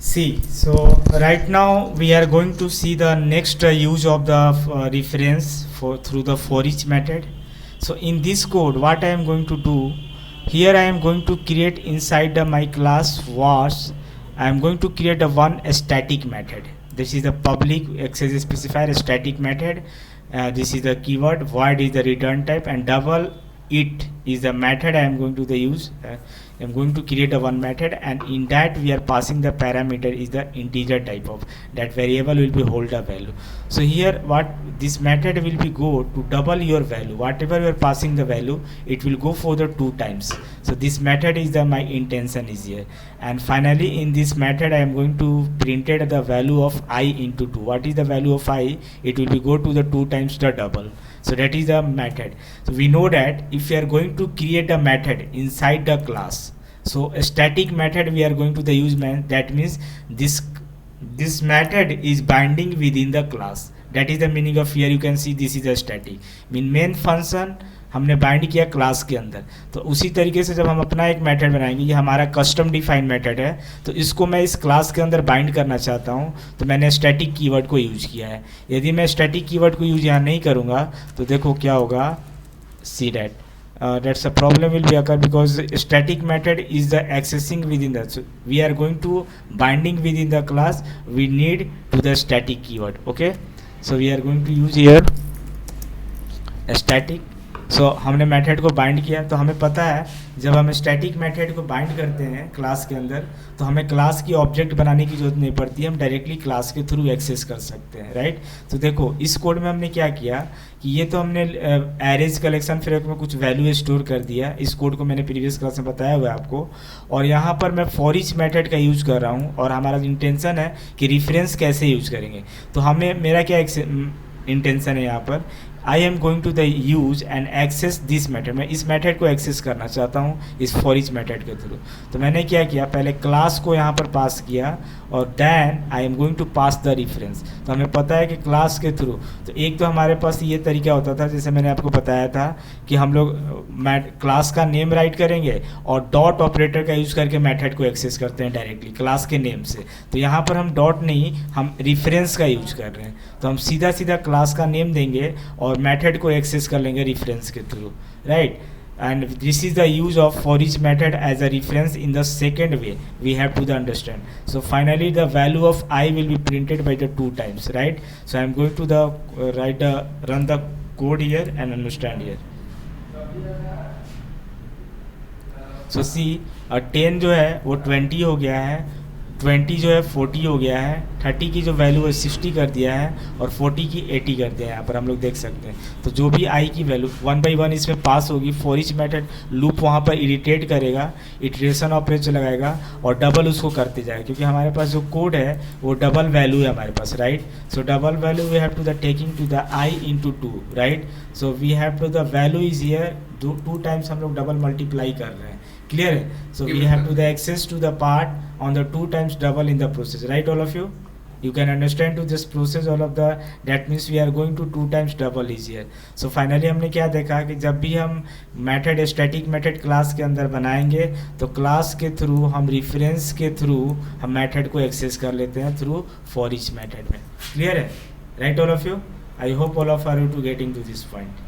See, so right now we are going to see the next use of the reference for through the for each method. So in this code, what I am going to do here, I am going to create inside my class was I am going to create a one static method. This is the public access specifier static method. This is the keyword, void is the return type, and double it is the method I am going to the use. I'm going to create a one method, and in that we are passing the parameter is the integer type of that variable will be hold a value. So here what this method will be go to double your value, whatever you are passing the value it will go for the 2 times. So this method is the my intention is here, and finally in this method I am going to printed the value of I into 2. What is the value of I? It will be go to the 2 times the double. So that is the method. So we know that if we are going to create a method inside the class, so a static method we are going to the use that means this method is binding within the class. That is the meaning of here. You can see this is a static mean main function हमने bind किया class के अंदर. तो उसी तरीके से जब हम अपना एक मेथड बनाएंगे, ये हमारा कस्टम डिफाइन मेथड है, तो इसको मैं इस क्लास के अंदर बाइंड करना चाहता हूँ, तो मैंने स्टैटिक कीवर्ड को यूज किया है. यदि मैं स्टैटिक कीवर्ड को यूज यहाँ नहीं करूँगा तो देखो क्या होगा. See that that's a problem will be occur because static method is the accessing within the, so we are going to binding within the class, we need to the static keyword. Okay, so we are going to use here a static. सो हमने method को bind किया, तो हमें पता है जब हम static method को बाइंड करते हैं क्लास के अंदर तो हमें क्लास की ऑब्जेक्ट बनाने की जरूरत नहीं पड़ती, हम डायरेक्टली क्लास के थ्रू एक्सेस कर सकते हैं. राइट. तो देखो इस कोड में हमने क्या किया कि ये तो हमने एरेज कलेक्शन फ्रेमवर्क में कुछ वैल्यू स्टोर कर दिया. इस कोड को मैंने प्रीवियस क्लास में बताया हुआ है आपको, और यहाँ पर मैं फॉर ईच मेथड का यूज कर रहा हूँ, और हमारा इंटेंशन है कि रिफरेंस कैसे यूज करेंगे. तो हमें मेरा क्या इंटेंशन है यहाँ पर, I am going to the use and access this method. मैं इस मेथड को एक्सेस करना चाहता हूँ इस फॉर ईच मेथड के थ्रू. तो मैंने क्या किया, पहले क्लास को यहाँ पर पास किया और then I am going to pass the reference. तो हमें पता है कि क्लास के थ्रू तो एक तो हमारे पास ये तरीका होता था जैसे मैंने आपको बताया था कि हम लोग क्लास का नेम राइट करेंगे और डॉट ऑपरेटर का यूज़ करके मेथड को एक्सेस करते हैं डायरेक्टली क्लास के नेम से. तो यहाँ पर हम डॉट नहीं, हम रेफरेंस का यूज कर रहे हैं. तो हम सीधा सीधा क्लास का नेम देंगे और मेथड को एक्सेस कर लेंगे रेफरेंस के through. Right. and this is the use of for each method as a reference in the second way we have to understand. So finally the value of I will be printed by the 2 times. Right. So I am going to the run the code here and understand here. So see 10 जो है वो 20 हो गया है, 20 जो है 40 हो गया है, 30 की जो वैल्यू है 60 कर दिया है, और 40 की 80 कर दिया है. यहाँ पर हम लोग देख सकते हैं. तो जो भी आई की वैल्यू 1 बाई 1 इसमें पास होगी. फॉर ईच मेथड लूप वहाँ पर इरिटेट करेगा, इटरेशन ऑपरेटर लगाएगा और डबल उसको करते जाएगा, क्योंकि हमारे पास जो कोड है वो डबल वैल्यू है हमारे पास. Right. So double value we have to the taking to the I into 2. Right. So we have to the value is here 2 times हम लोग डबल मल्टीप्लाई कर रहे हैं. Clear? So we have to the access to the part on the 2 times double in the process. Right, all of you? You can understand to this process all of the, that means we are going to 2 times double is here. So finally हमने क्या देखा कि जब भी हम method static method class के अंदर बनाएंगे तो क्लास के थ्रू हम रेफरेंस के थ्रू हम मेथड को एक्सेस कर लेते हैं थ्रू फॉर ईच मेथड में. क्लियर है? Right, all of you? I hope all of are you to getting to this point.